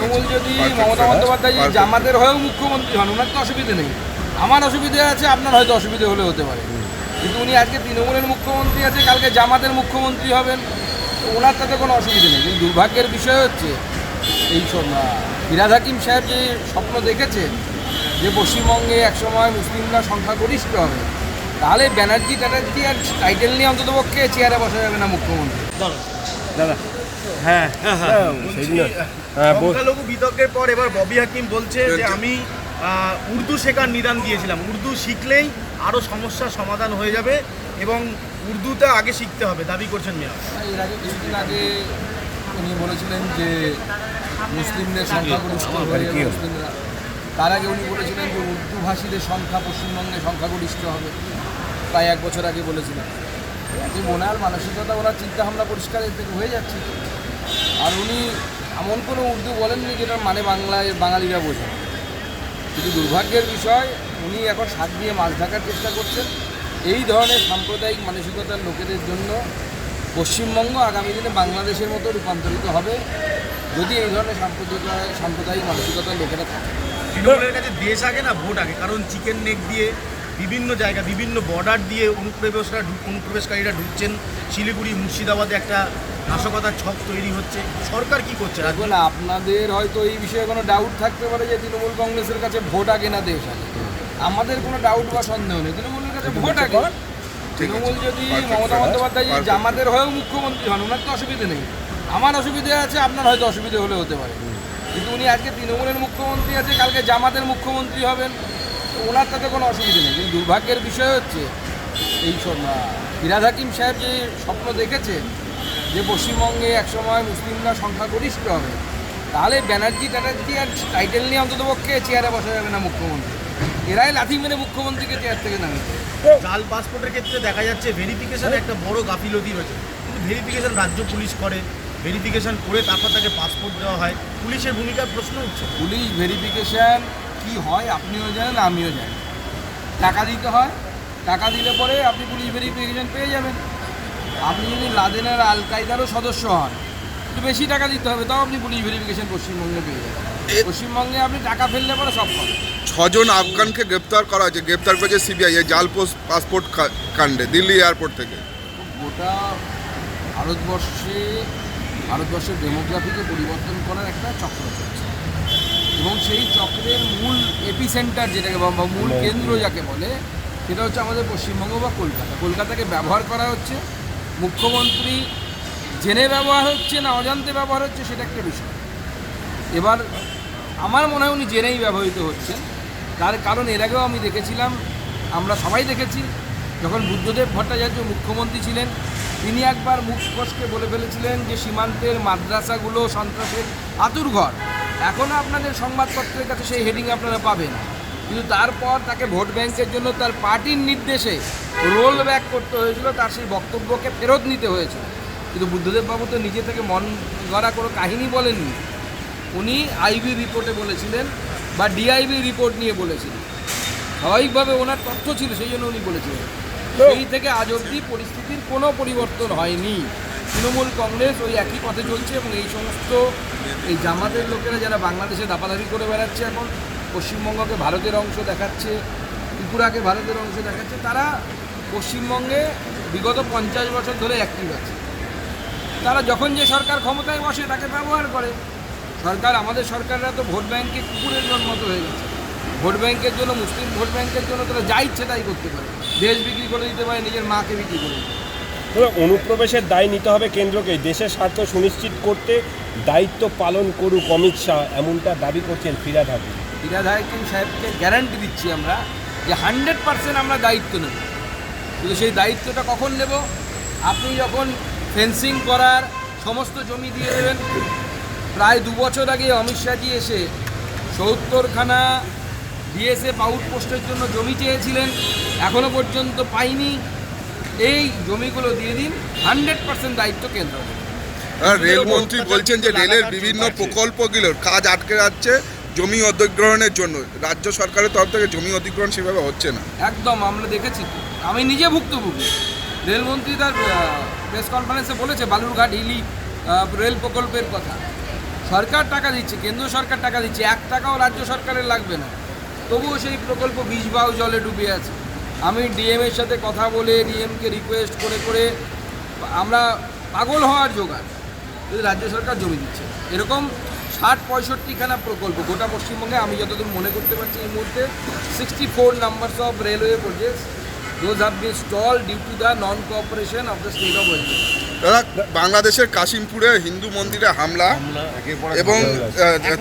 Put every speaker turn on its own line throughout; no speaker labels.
তৃণমূল যদি মমতা বন্দ্যোপাধ্যায় যদি জামাতের হয়েও মুখ্যমন্ত্রী হন, ওনার তো অসুবিধে নেই। আমার অসুবিধে আছে, আপনার হয়তো অসুবিধে হলে হতে পারে, কিন্তু উনি আজকে তৃণমূলের মুখ্যমন্ত্রী আছে, কালকে জামাতের মুখ্যমন্ত্রী হবেন, তো ওনার তাতে কোনো অসুবিধে নেই। কিন্তু দুর্ভাগ্যের বিষয় হচ্ছে এই ফিরহাদ হাকিম সাহেব যে স্বপ্ন দেখেছে যে পশ্চিমবঙ্গে একসময় মুসলিমরা সংখ্যাগরিষ্ঠ হবে, তাহলে ব্যানার্জি ট্যানার্জি আর টাইটেল নিয়ে অন্ততপক্ষে চেয়ারে বসা যাবে না মুখ্যমন্ত্রী।
দাদা হ্যাঁ
সংখ্যালঘু বিতর্কের পর এবার ববি হাকিম বলছে যে আমি উর্দু শেখার নিদান দিয়েছিলাম, উর্দু শিখলেই আরও সমস্যার সমাধান হয়ে যাবে এবং উর্দুটা আগে শিখতে হবে দাবি করছেন মেয়া।
এর আগে কিছুদিন আগে উনি বলেছিলেন যে মুসলিমদের সংখ্যাগরিষ্ঠ হয়ে যাবে মুসলিমরা, তার আগে উনি বলেছিলেন যে উর্দু ভাষীদের সংখ্যা পশ্চিমবঙ্গে সংখ্যাগরিষ্ঠ হবে, প্রায় 1 বছর আগে বলেছিলেন। একই মনার মানসিকতা, ওনার চিন্তাভাবনা পরিষ্কার এর থেকে হয়ে যাচ্ছে। আর উনি এমন কোনো উর্দু বলেননি যেটার মানে বাঙালিরা বোঝে। কিন্তু দুর্ভাগ্যের বিষয়, উনি এখন শাক দিয়ে মাছ ঢাকার চেষ্টা করছেন। এই ধরনের সাম্প্রদায়িক মানসিকতার লোকেদের জন্য পশ্চিমবঙ্গ আগামী দিনে বাংলাদেশের মতো রূপান্তরিত হবে যদি এই ধরনের সাম্প্রদায়িক মানসিকতার লোকেরা থাকে।
তৃণমূলের কাছে দেশ আগে না ভোট আগে, কারণ চিকেন নেক দিয়ে বিভিন্ন জায়গা বিভিন্ন বর্ডার দিয়ে অনুপ্রবেশকারীরা ঢুকছেন। শিলিগুড়ি মুর্শিদাবাদে একটা নাশকতার ছক তৈরি হচ্ছে। সরকার কি করছে?
দেখুন, আপনাদের হয়তো এই বিষয়ে কোনো ডাউট থাকতে পারে যে তৃণমূল কংগ্রেসের কাছে ভোট আগে না দেশ আগে। আমাদের কোনো ডাউট বা সন্দেহ নেই, তৃণমূলের কাছে ভোট আগে। তৃণমূল যদি মমতা বন্দ্যোপাধ্যায় যদি জামাতের হয়েও মুখ্যমন্ত্রী হন, ওনার তো অসুবিধে নেই। আমার অসুবিধে আছে, আপনার হয়তো অসুবিধে হলে হতে পারে, কিন্তু উনি আজকে তৃণমূলের মুখ্যমন্ত্রী আছে, কালকে জামাতের মুখ্যমন্ত্রী হবেন, তো ওনার তাতে কোনো অসুবিধে নেই। কিন্তু দুর্ভাগ্যের বিষয় হচ্ছে এই ফিরহাদ হাকিম সাহেব যে স্বপ্ন দেখেছে যে পশ্চিমবঙ্গে একসময় মুসলিমরা সংখ্যাগরিষ্ঠ হবে, তাহলে ব্যানার্জি ট্যানার্জি আর টাইটেল নিয়ে অন্ততপক্ষে চেয়ারে বসা যাবে না মুখ্যমন্ত্রী। এরাই লাথি মেরে মুখ্যমন্ত্রীকে চেয়ার থেকে নামিয়ে।
জাল পাসপোর্টের ক্ষেত্রে দেখা যাচ্ছে ভেরিফিকেশন একটা বড় গাফিলতি রয়েছে, কিন্তু ভেরিফিকেশন রাজ্য পুলিশ করে, ভেরিফিকেশন করে তারপর তাকে পাসপোর্ট দেওয়া হয়। পুলিশের ভূমিকার প্রশ্ন উঠছে।
পুলিশ ভেরিফিকেশান কি হয় আপনিও জানেন, আমিও জানি। টাকা দিতে হয়, টাকা দিলে পরে আপনি পুলিশ ভেরিফিকেশান পেয়ে যাবেন। আপনি যদি লাদেনের আল কায়দারও সদস্য হন, একটু বেশি টাকা দিতে হবে, তাও আপনি পুলিশ ভেরিফিকেশান পশ্চিমবঙ্গে পেয়ে যাবেন। পশ্চিমবঙ্গে আপনি টাকা ফেললে পরে সব পাবেন।
6 জন আফগানকে গ্রেপ্তার করা হয়েছে, গ্রেপ্তার করেছে সিবিআই এই জাল পাসপোর্ট কাণ্ডে দিল্লি এয়ারপোর্ট থেকে।
গোটা ভারতবর্ষের ডেমোগ্রাফিকে পরিবর্তন করার একটা চক্র চলছে, এবং সেই চক্রের মূল এপিসেন্টার যেটাকে বা মূল কেন্দ্র যাকে বলে, সেটা হচ্ছে আমাদের পশ্চিমবঙ্গ বা কলকাতাকে ব্যবহার করা হচ্ছে। মুখ্যমন্ত্রী জেনে ব্যবহার হচ্ছে না অজান্তে ব্যবহার হচ্ছে, সেটা একটা বিষয়। এবার আমার মনে হয় উনি জেনেই ব্যবহৃত হচ্ছেন। তার কারণ এর আগেও আমি দেখেছিলাম, আমরা সবাই দেখেছি, যখন বুদ্ধদেব ভট্টাচার্য মুখ্যমন্ত্রী ছিলেন, তিনি একবার মুখ ফসকে বলে ফেলেছিলেন যে সীমান্তের মাদ্রাসাগুলো সন্ত্রাসের আতুরঘর। এখনও আপনাদের সংবাদপত্রের কাছে সেই হেডিং আপনারা পাবেন, কিন্তু তারপর তাকে ভোট ব্যাংকের জন্য তার পার্টির নির্দেশে রোল ব্যাক করতে হয়েছিল, তার সেই বক্তব্যকে ফেরত নিতে হয়েছিল। কিন্তু বুদ্ধদেববাবু তো নিজে থেকে মন গড়া কোনো কাহিনী বলেননি। উনি আইবি রিপোর্টে বলেছিলেন বা ডিআইবি রিপোর্ট নিয়ে বলেছিলেন, স্বাভাবিকভাবে ওনার তথ্য ছিল, সেই জন্য উনি বলেছিলেন। সেই থেকে আজ অবধি পরিস্থিতির কোনো পরিবর্তন হয়নি। তৃণমূল কংগ্রেস ওই একই পথে চলছে, এবং এই সমস্ত এই জামাতের লোকেরা যারা বাংলাদেশে দাপাদাপি করে বেড়াচ্ছে, এখন পশ্চিমবঙ্গকে ভারতের অংশ দেখাচ্ছে, ত্রিপুরাকে ভারতের অংশ দেখাচ্ছে, তারা পশ্চিমবঙ্গে বিগত 50 বছর ধরে অ্যাক্টিভ আছে। তারা যখন যে সরকার ক্ষমতায় বসে তাকে ব্যবহার করে। আমাদের সরকাররা তো ভোট ব্যাংকে কুকুরের মতো হয়ে গেছে। ভোট ব্যাংকের জন্য, মুসলিম ভোট ব্যাংকের জন্য তারা যা ইচ্ছে তাই করতে পারে, দেশ বিক্রি করে দিতে পারে, নিজের মাকে বিক্রি করে দিতে পারে।
অনুপ্রবেশের দায় নিতে হবে কেন্দ্রকে, দেশের স্বার্থ সুনিশ্চিত করতে দায়িত্ব পালন করুক অমিত শাহ, এমনটা দাবি করছেন ফিরহাদ হাকিম।
ফিরহাদ হাকিম সাহেবকে গ্যারান্টি দিচ্ছি আমরা যে 100% আমরা দায়িত্ব নেব। কিন্তু সেই দায়িত্বটা কখন নেব? আপনি যখন ফেন্সিং করার সমস্ত জমি দিয়ে দেবেন। প্রায় 2 বছর আগে অমিত শাহজি এসে 70খানা বিএসএফ আউটপোস্টের জন্য জমি চেয়েছিলেন, এখনও পর্যন্ত পাইনি। এই জমিগুলো দিয়ে দিন, 100% দায়িত্ব কেন্দ্র।
রেলমন্ত্রী বলছেন যে রেলের বিভিন্ন প্রকল্পগুলোর কাজ আটকে যাচ্ছে জমি অধিগ্রহণের জন্য। রাজ্য সরকারের তরফ থেকে জমি অধিগ্রহণ সেভাবে হচ্ছে না।
একদম, আমরা দেখেছি, আমি নিজে ভুক্তভোগী। রেলমন্ত্রী তার প্রেস কনফারেন্সে বলেছে বালুরঘাট হিলি রেল প্রকল্পের কথা। সরকার টাকা দিচ্ছে, কেন্দ্র সরকার টাকা দিচ্ছে, 1 টাকাও রাজ্য সরকারের লাগবে না, তবুও সেই প্রকল্প বীজবাও জলে ডুবে আছে। আমি ডিএমের সাথে কথা বলে ডিএমকে রিকোয়েস্ট করে করে আমরা পাগল হওয়ার জোগাড়, যদি রাজ্য সরকার জমি দিচ্ছে। এরকম 60-65খানা প্রকল্প গোটা পশ্চিমবঙ্গে আমি যতদূর মনে করতে পারছি এই মুহূর্তে 64 numbers of railway projects those have been stall due to the non cooperation of the state of West Bengal.
দাদা, বাংলাদেশের কাশিমপুরে হিন্দু মন্দিরে হামলা এবং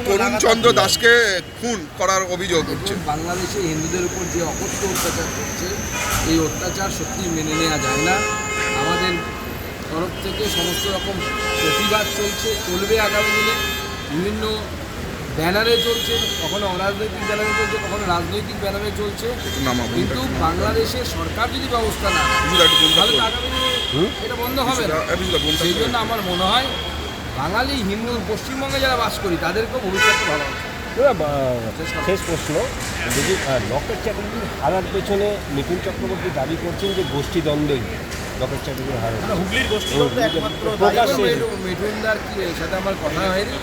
তরুণ চন্দ্র দাসকে খুন করার অভিযোগ হচ্ছে।
বাংলাদেশে হিন্দুদের উপর যে অকথ্য অত্যাচার করছে, এই অত্যাচার সত্যি মেনে নেওয়া যায় না। আমাদের তরফ থেকে সমস্ত রকম প্রতিবাদ চলবে আগামী দিনে। বিভিন্ন ব্যানারে চলছে, কখনো অরাজনৈতিক ব্যানারে চলছে, কখনো রাজনৈতিক ব্যানারে চলছে। কিন্তু বাংলাদেশের সরকার যদি ব্যবস্থা না নেয় তাহলে তো আগামী দিনে এটা বন্ধ হবে না। সেই জন্য আমার মনে হয় বাঙালি হিন্দু পশ্চিমবঙ্গে যারা বাস করি তাদেরকেও ভবিষ্যতে ভালো হবে।
শেষ প্রশ্ন, যদি লকেট চ্যাটার্জি হারার পেছনে মিঠুন চক্রবর্তী দাবি করছেন যে গোষ্ঠীদ্বন্দ্বই লকেট চ্যাটার্জি হারার
হুগলির গোষ্ঠীদ্বন্দ্ব একমাত্র
প্রকাশ্যে
মিঠুনদার কি এর সাথে আমার কথা হয়নি,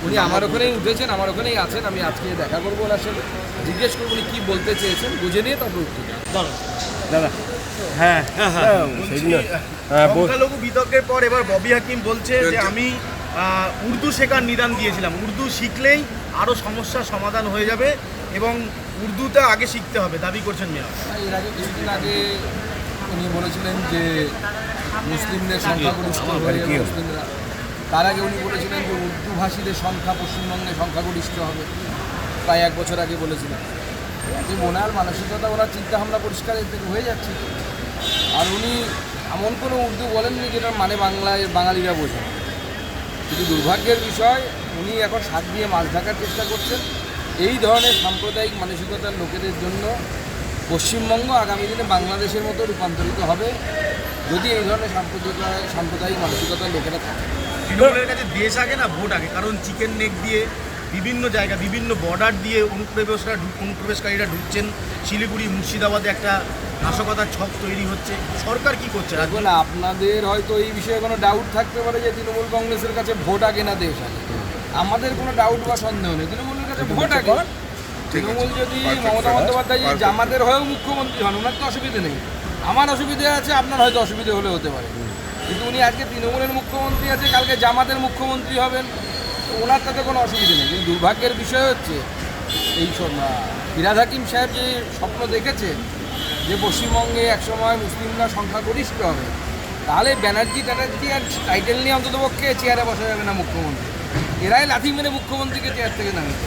উনি আমার ওখানেই উঠেছেন, আমার ওখানেই আছেন। আমি আজকে দেখা করবো ওনার সাথে, জিজ্ঞেস করবো উনি কী বলতে চেয়েছেন, বুঝে নিয়ে তারপর উত্তর দেব।
দাদা
সংখ্যালঘু বিতর্কের পর এবার ববি হাকিম বলছে যে আমি উর্দু শেখার নিদান দিয়েছিলাম, উর্দু শিখলেই আরও সমস্যার সমাধান হয়ে যাবে এবং উর্দুটা আগে শিখতে হবে দাবি করছেন মেয়া।
এর আগে কিছুদিন আগে উনি বলেছিলেন যে মুসলিমদের সংখ্যাগরিষ্ঠ হয়ে মুসলিমরা, তার আগে উনি বলেছিলেন যে উর্দু ভাষীদের সংখ্যা পশ্চিমবঙ্গে সংখ্যাগরিষ্ঠ হবে, প্রায় 1 বছর আগে বলেছিলেন। যে মনার মানসিকতা ওরা চিন্তাভাবনা পরিষ্কার এর থেকে হয়ে যাচ্ছে। আর উনি এমন কোনো উর্দু বলেননি যেটার মানে বাঙালিরা বোঝে। কিন্তু দুর্ভাগ্যের বিষয় উনি এখন শাক দিয়ে মাছ ঢাকার চেষ্টা করছেন। এই ধরনের সাম্প্রদায়িক মানসিকতার লোকেদের জন্য পশ্চিমবঙ্গ আগামী দিনে বাংলাদেশের মতো রূপান্তরিত হবে যদি এই ধরনের সাম্প্রদায়িক মানসিকতার লোকেরা থাকে।
তৃণমূলের কাছে দেশ আগে না ভোট আগে, কারণ চিকেন নেক দিয়ে বিভিন্ন জায়গা বিভিন্ন বর্ডার দিয়ে অনুপ্রবেশকারীরা ঢুকছেন। শিলিগুড়ি মুর্শিদাবাদে একটা নাশকতার ছক তৈরি হচ্ছে। সরকার কি করছে?
এখন আপনাদের হয়তো এই বিষয়ে কোনো ডাউট থাকতে পারে যে তৃণমূল কংগ্রেসের কাছে ভোট আগে না দেশ আগে। আমাদের কোনো ডাউট বা সন্দেহ নেই, তৃণমূলের কাছে ভোট আগে। তৃণমূল যদি মমতা বন্দ্যোপাধ্যায় যদি জামাতের হয়েও মুখ্যমন্ত্রী হন, ওনার তো অসুবিধে নেই। আমার অসুবিধে আছে, আপনার হয়তো অসুবিধে হলে হতে পারে, কিন্তু উনি আজকে তৃণমূলের মুখ্যমন্ত্রী আছে, কালকে জামাতের মুখ্যমন্ত্রী হবেন, ওনার তাতে কোনো অসুবিধে নেই। কিন্তু দুর্ভাগ্যের বিষয় হচ্ছে এই ফিরহাদ হাকিম সাহেব যে স্বপ্ন দেখেছেন যে পশ্চিমবঙ্গে একসময় মুসলিমরা সংখ্যাগরিষ্ঠ হবে, তাহলে ব্যানার্জি ট্যানার্জি আর টাইটেল নিয়ে অন্ততপক্ষে চেয়ারে বসা যাবে না মুখ্যমন্ত্রী। এরাই লাথি মেরে মুখ্যমন্ত্রীকে চেয়ার থেকে নামিয়ে